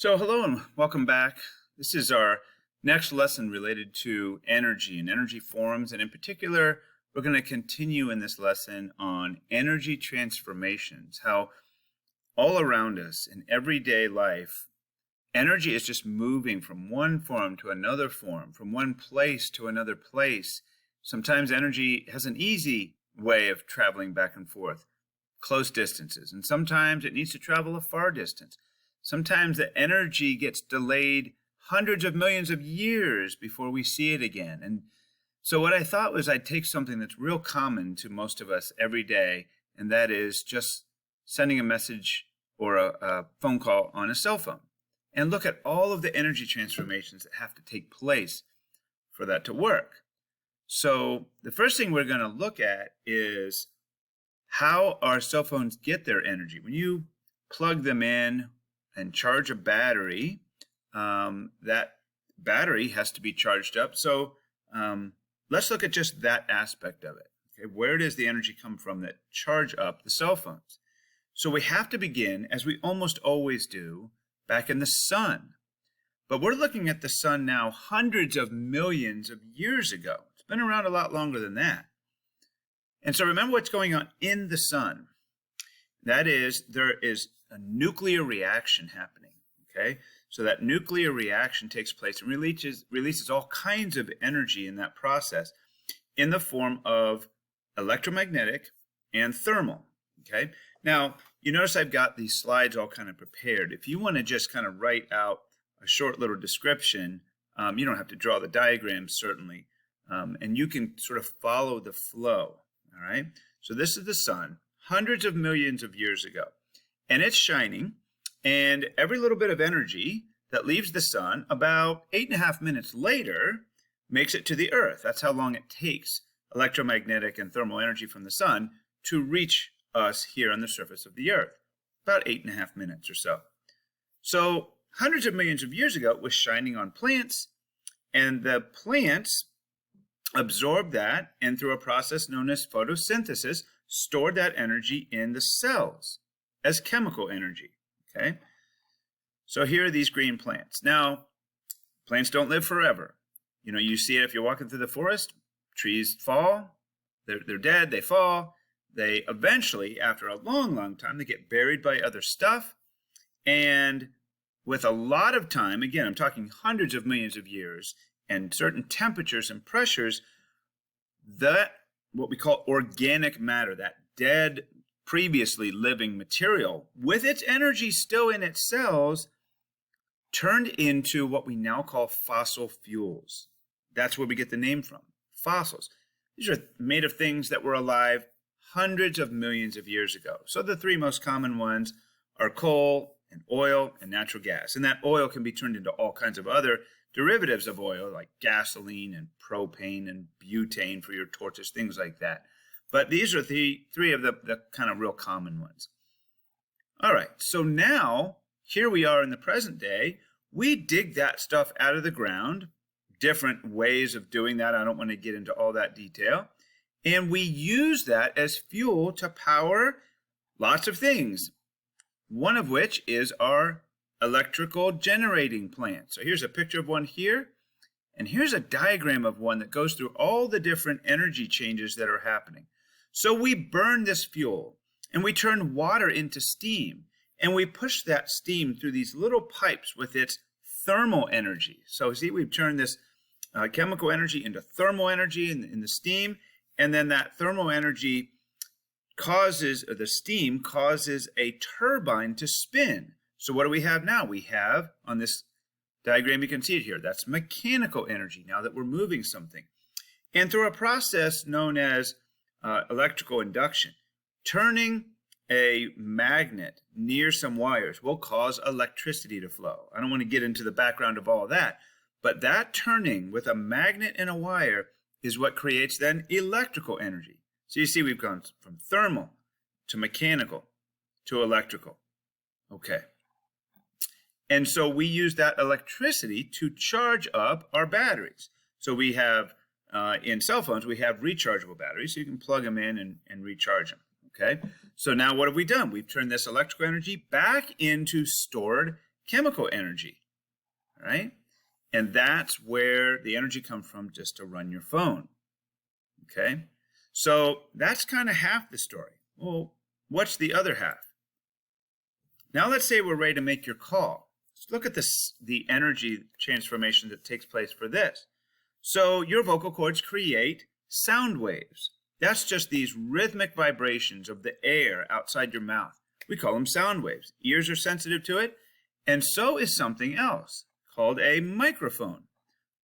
So hello and welcome back. This is our next lesson related to energy and energy forms, and in particular, we're going to continue in this lesson on energy transformations, how all around us in everyday life, energy is just moving from one form to another form, from one place to another place. Sometimes energy has an easy way of traveling back and forth, close distances, and sometimes it needs to travel a far distance. Sometimes the energy gets delayed hundreds of millions of years before we see it again. And so what I thought was I'd take something that's real common to most of us every day, and that is just sending a message or a phone call on a cell phone, and look at all of the energy transformations that have to take place for that to work. So the first thing we're going to look at is how our cell phones get their energy. When you plug them in and charge a battery, that battery has to be charged up. So let's look at just that aspect of it. Okay, where does the energy come from that charge up the cell phones? So we have to begin, as we almost always do, back in the sun. But we're looking at the sun now hundreds of millions of years ago. It's been around a lot longer than that. And so remember what's going on in the sun. That is, there is a nuclear reaction happening, okay? So that nuclear reaction takes place and releases all kinds of energy in that process in the form of electromagnetic and thermal, okay? Now, you notice I've got these slides all kind of prepared. If you want to just kind of write out a short little description, you don't have to draw the diagrams, certainly, and you can sort of follow the flow, all right? So this is the sun, hundreds of millions of years ago. And it's shining, and every little bit of energy that leaves the sun about 8.5 minutes later makes it to the earth. That's how long it takes electromagnetic and thermal energy from the sun to reach us here on the surface of the earth, about 8.5 minutes or so. So hundreds of millions of years ago, it was shining on plants, and the plants absorbed that, and through a process known as photosynthesis, stored that energy in the cells as chemical energy, okay? So here are these green plants. Now, plants don't live forever. You know, you see it if you're walking through the forest, trees fall, they're dead, they fall. They eventually, after a long, long time, they get buried by other stuff. And with a lot of time, again, I'm talking hundreds of millions of years, and certain temperatures and pressures, that what we call organic matter, that dead, previously living material, with its energy still in its cells, turned into what we now call fossil fuels. That's where we get the name from, fossils. These are made of things that were alive hundreds of millions of years ago. So the three most common ones are coal and oil and natural gas. And that oil can be turned into all kinds of other derivatives of oil, like gasoline and propane and butane for your torches, things like that. But these are the three of the kind of real common ones. All right, so now, here we are in the present day. We dig that stuff out of the ground, different ways of doing that. I don't want to get into all that detail. And we use that as fuel to power lots of things, one of which is our electrical generating plant. So here's a picture of one here, and here's a diagram of one that goes through all the different energy changes that are happening. So we burn this fuel, and we turn water into steam, and we push that steam through these little pipes with its thermal energy. So see, we've turned this chemical energy into thermal energy in the steam, and then that thermal energy causes, or the steam causes a turbine to spin. So what do we have now? We have, on this diagram, you can see it here, that's mechanical energy now that we're moving something. And through a process known as electrical induction, turning a magnet near some wires will cause electricity to flow. I don't want to get into the background of all of that, but that turning with a magnet and a wire is what creates then electrical energy. So you see we've gone from thermal to mechanical to electrical. Okay. And so we use that electricity to charge up our batteries. So we have, in cell phones, we have rechargeable batteries, so you can plug them in and recharge them. Okay, so now what have we done? We've turned this electrical energy back into stored chemical energy, right? And that's where the energy comes from just to run your phone, okay? So that's kind of half the story. Well, what's the other half? Now let's say we're ready to make your call. Let's look at the energy transformation that takes place for this. So your vocal cords create sound waves. That's just these rhythmic vibrations of the air outside your mouth. We call them sound waves. Ears are sensitive to it, and so is something else called a microphone.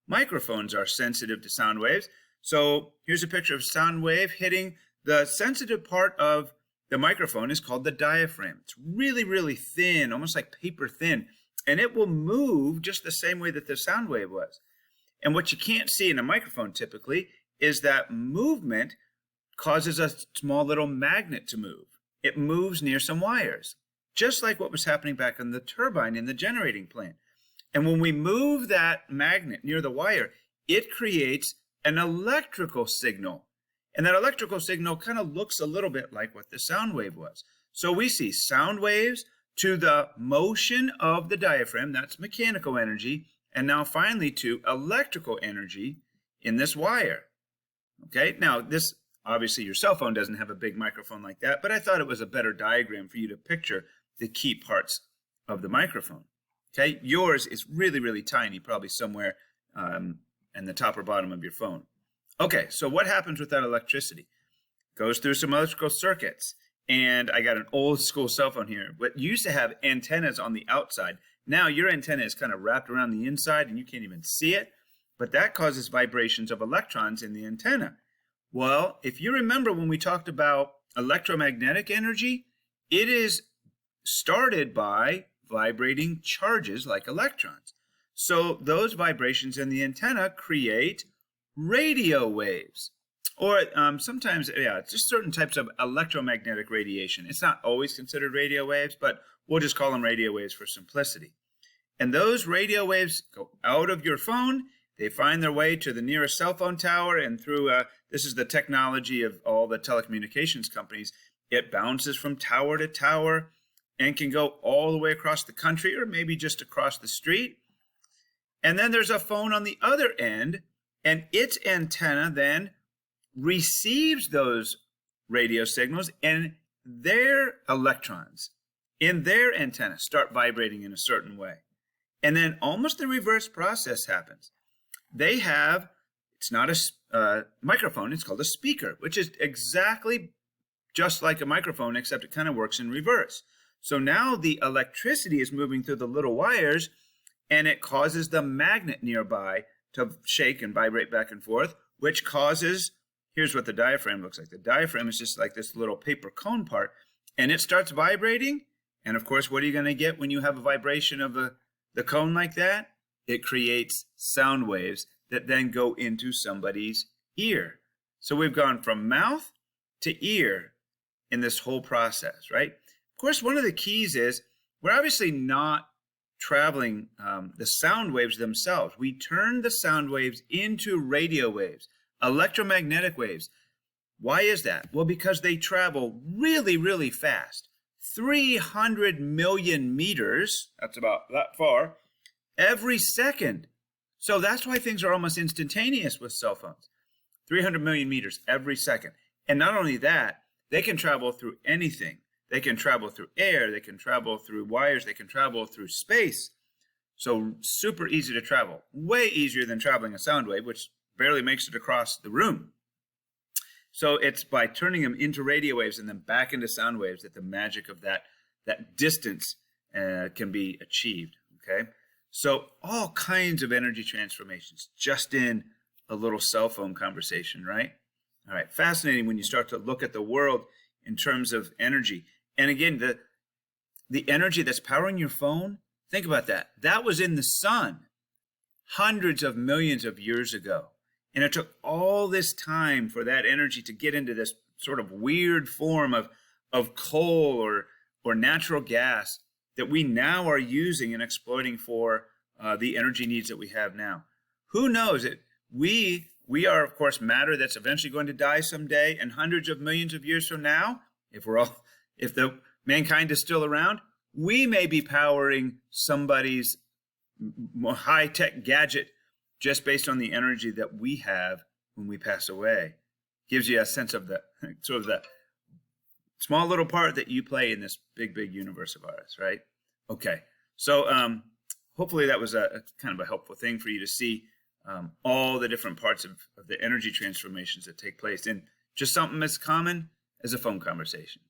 Microphones are sensitive to sound waves. So here's a picture of a sound wave hitting the sensitive part of the microphone is called the diaphragm. It's really, really thin, almost like paper thin, and it will move just the same way that the sound wave was. And what you can't see in a microphone typically is that movement causes a small little magnet to move. It moves near some wires, just like what was happening back on the turbine in the generating plant. And when we move that magnet near the wire, it creates an electrical signal. And that electrical signal kind of looks a little bit like what the sound wave was. So we see sound waves to the motion of the diaphragm, that's mechanical energy, and now finally to electrical energy in this wire. Okay, now this, obviously your cell phone doesn't have a big microphone like that, but I thought it was a better diagram for you to picture the key parts of the microphone. Okay, yours is really, really tiny, probably somewhere in the top or bottom of your phone. Okay, so what happens with that electricity? Goes through some electrical circuits. And I got an old school cell phone here, but used to have antennas on the outside. Now your antenna is kind of wrapped around the inside and you can't even see it, but that causes vibrations of electrons in the antenna. Well, if you remember when we talked about electromagnetic energy, it is started by vibrating charges like electrons. So those vibrations in the antenna create radio waves. Or sometimes, just certain types of electromagnetic radiation. It's not always considered radio waves, but we'll just call them radio waves for simplicity. And those radio waves go out of your phone. They find their way to the nearest cell phone tower, and through, this is the technology of all the telecommunications companies, it bounces from tower to tower and can go all the way across the country or maybe just across the street. And then there's a phone on the other end, and its antenna then receives those radio signals, and their electrons in their antenna start vibrating in a certain way. And then almost the reverse process happens. They have, it's not a microphone, it's called a speaker, which is exactly just like a microphone, except it kind of works in reverse. So now the electricity is moving through the little wires, and it causes the magnet nearby to shake and vibrate back and forth, which causes, here's what the diaphragm looks like. The diaphragm is just like this little paper cone part, and it starts vibrating. And of course, what are you going to get when you have a vibration of the cone like that? It creates sound waves that then go into somebody's ear. So we've gone from mouth to ear in this whole process, right? Of course, one of the keys is we're obviously not traveling the sound waves themselves. We turn the sound waves into radio waves, electromagnetic waves. Why is that? Well, because they travel really, really fast. 300 million meters, that's about that far, every second. So that's why things are almost instantaneous with cell phones. 300 million meters every second. And not only that, they can travel through anything. They can travel through air, they can travel through wires, they can travel through space. So super easy to travel. Way easier than traveling a sound wave, which barely makes it across the room. So it's by turning them into radio waves and then back into sound waves that the magic of that distance can be achieved, okay? So all kinds of energy transformations just in a little cell phone conversation, right? All right, fascinating when you start to look at the world in terms of energy. And again, the energy that's powering your phone, think about that. That was in the sun hundreds of millions of years ago. And it took all this time for that energy to get into this sort of weird form of coal or natural gas that we now are using and exploiting for the energy needs that we have now. Who knows it? We are, of course, matter that's eventually going to die someday, and hundreds of millions of years from now, if the mankind is still around, we may be powering somebody's more high-tech gadget just based on the energy that we have when we pass away. Gives you a sense of the sort of the small little part that you play in this big, big universe of ours, right? Okay, so hopefully that was a kind of a helpful thing for you to see all the different parts of the energy transformations that take place in just something as common as a phone conversation.